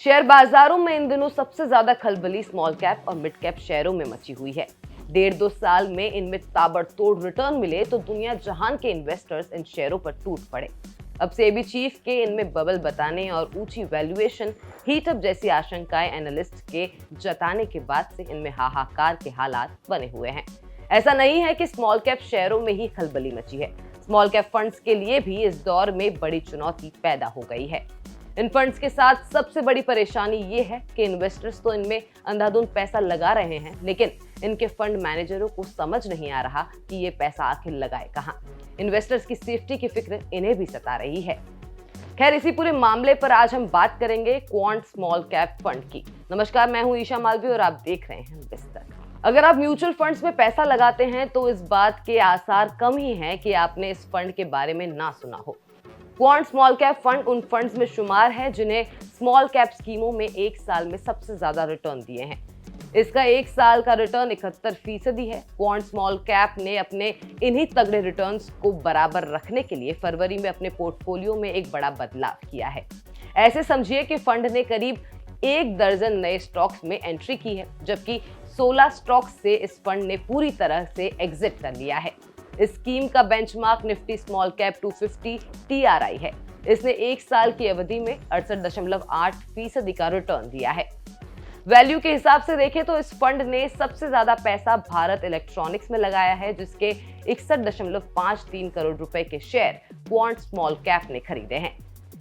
Share बाजारों में इन दिनों सबसे ज्यादा खलबली स्मॉल कैप और मिड कैप शेयरों में मची हुई है। 1.5-2 साल में इनमें ताबड़तोड़ रिटर्न मिले तो दुनिया जहान के इन्वेस्टर्स इन शेयरों पर टूट पड़े। अब सेबी चीफ के इनमें बबल बताने और ऊंची वैल्यूएशन हीटअप जैसी आशंकाएं एनालिस्ट के जताने के बाद से इनमें हाहाकार के हालात बने हुए हैं। ऐसा नहीं है कि स्मॉल कैप शेयरों में ही खलबली मची है, स्मॉल कैप फंड्स के लिए भी इस दौर में बड़ी चुनौती पैदा हो गई है। इन फंड्स के साथ सबसे बड़ी परेशानी ये है कि इन्वेस्टर्स तो इनमें अंधाधुंध पैसा लगा रहे हैं, लेकिन इनके फंड मैनेजरों को समझ नहीं आ रहा कि ये पैसा आखिर लगाए कहाँ। इन्वेस्टर्स की सेफ्टी की फिक्र इन्हें भी सता रही है। खैर, इसी पूरे मामले पर आज हम बात करेंगे क्वांट स्मॉल कैप फंड की। नमस्कार, मैं हूं ईशा मालवी और आप देख रहे हैं बिस्तर। अगर आप म्यूचुअल फंड्स में पैसा लगाते हैं तो इस बात के आसार कम ही हैं कि आपने इस फंड के बारे में ना सुना हो। क्वांट स्मॉल कैप फंड उन फंड्स में शुमार है जिन्हें स्मॉल कैप स्कीमों में एक साल में सबसे ज्यादा रिटर्न दिए हैं। इसका एक साल का रिटर्न 71% है। क्वांट स्मॉल कैप ने अपने इन्हीं तगड़े रिटर्न्स को बराबर रखने के लिए फरवरी में अपने पोर्टफोलियो में एक बड़ा बदलाव किया है। ऐसे समझिए कि फंड ने करीब 1 दर्जन नए स्टॉक्स में एंट्री की है, जबकि 16 स्टॉक्स से इस फंड ने पूरी तरह से एग्जिट कर लिया है। इस स्कीम का benchmark Nifty small cap 250 TRI है। इसने एक साल की अवधि में 68.8% का रिटर्न दिया है। वैल्यू के हिसाब से देखें तो इस फंड ने सबसे ज्यादा पैसा भारत इलेक्ट्रॉनिक्स में लगाया है, जिसके 61.53 करोड़ रुपए के शेयर क्वांट स्मॉल कैप ने खरीदे हैं।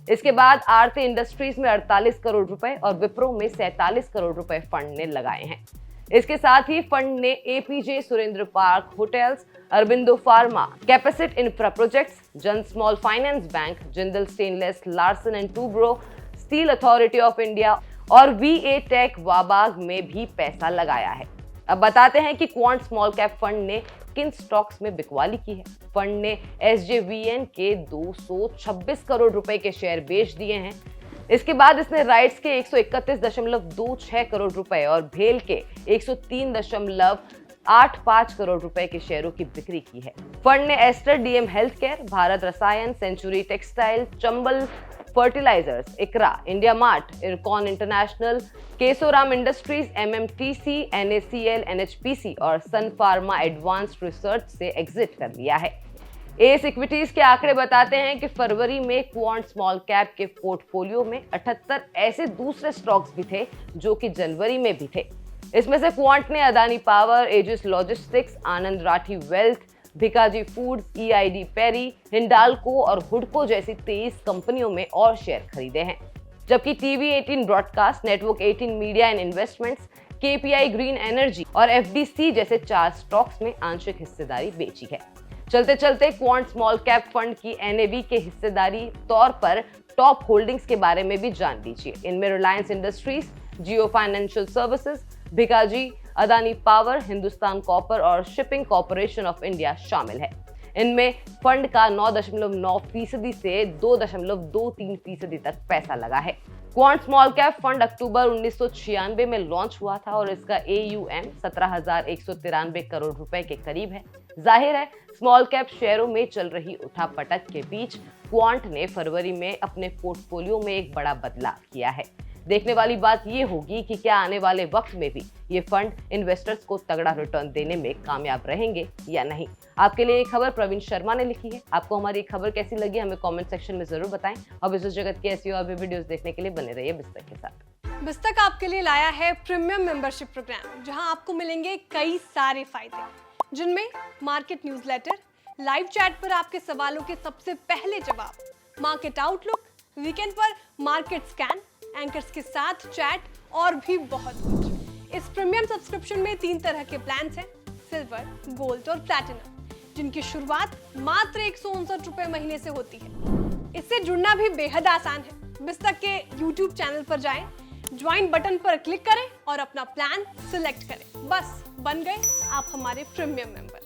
इसके बाद आरती इंडस्ट्रीज में 48 करोड़ रुपए और विप्रो में 47 करोड़ रुपए फंड ने लगाए हैं। इसके साथ ही फंड ने APJ Surendra park hotels, Aurobindo pharma, capacite infra projects, Jana small finance bank, Jindal stainless, Larsen and Toubro, steel authority of India और वीए टेक वाबाग में भी पैसा लगाया है। अब बताते हैं कि क्वांट स्मॉल कैप फंड ने किन स्टॉक्स में बिकवाली की है। फंड ने एसजेवीएन के 226 करोड़ रुपए के शेयर बेच दिए हैं। इसके बाद इसने राइट्स के 131.26 करोड़ रुपए और भेल के 103.85 करोड़ रुपए के शेयरों की बिक्री की है। फंड ने Aster DM health care, Bharat Rasayan, century textile, Chambal fertilisers, ICRA, India mart, Ircon international, Kesoram industries, MMTC, NACL, NHPC और सन फार्मा एडवांस्ड रिसर्च से एग्जिट कर लिया है। एस इक्विटीज के आंकड़े बताते हैं कि फरवरी में क्वांट स्मॉल कैप के पोर्टफोलियो में 78 ऐसे दूसरे स्टॉक्स भी थे जो कि जनवरी में भी थे। इसमें से क्वांट ने Adani power, Aegis logistics, Anand Rathi wealth, Bhikaji foods, EID Parry, Hindalco और हुडको जैसी 23 कंपनियों में और शेयर खरीदे हैं, जबकि TV 18 broadcast, network 18 media and investments, KPI green energy और एफडीसी जैसे 4 स्टॉक्स में आंशिक हिस्सेदारी बेची है। चलते चलते क्वांट स्मॉल कैप फंड की एनएवी के हिस्सेदारी तौर पर टॉप होल्डिंग्स के बारे में भी जान लीजिए। इनमें Reliance industries, Jio financial services, Bhikaji, Adani power, Hindustan copper और शिपिंग कॉर्पोरेशन ऑफ इंडिया शामिल है। इनमें फंड का 9.9% से 2.23% तक पैसा लगा है। क्वांट स्मॉल कैप फंड अक्टूबर 1996 में लॉन्च हुआ था और इसका AUM 17,193 करोड़ रुपए के करीब है। जाहिर है, स्मॉल कैप शेयरों में चल रही उठापटक के बीच क्वांट ने फरवरी में अपने पोर्टफोलियो में एक बड़ा बदलाव किया है। देखने वाली बात ये होगी कि क्या आने वाले वक्त में भी ये फंड इन्वेस्टर्स को तगड़ा रिटर्न देने में कामयाब रहेंगे या नहीं। आपके लिए ये खबर प्रवीण शर्मा ने लिखी है। आपको हमारी खबर कैसी लगी हमें कमेंट सेक्शन में जरूर बताएं और बिजनेस जगत की ऐसी और भी वीडियोस देखने के लिए बने रहिए बिस्तक के साथ। बिस्तक आपके लिए लाया है प्रीमियम मेंबरशिप प्रोग्राम, जहां आपको मिलेंगे कई सारे फायदे, जिनमें मार्केट न्यूज़लेटर, लाइव चैट पर आपके सवालों के सबसे पहले जवाब, मार्केट आउटलुक, वीकेंड पर मार्केट स्कैन, एंकर्स के साथ चैट और भी बहुत कुछ। इस प्रीमियम सब्सक्रिप्शन में 3 तरह के प्लान्स हैं, सिल्वर, गोल्ड और प्लैटिनम, जिनकी शुरुआत मात्र 159 रुपए महीने से होती है। इससे जुड़ना भी बेहद आसान है। बिस्तक के YouTube चैनल पर जाएं, ज्वाइन बटन पर क्लिक करें और अपना प्लान सिलेक्ट करें। बस बन गए आप हमारे प्रीमियम मेंबर।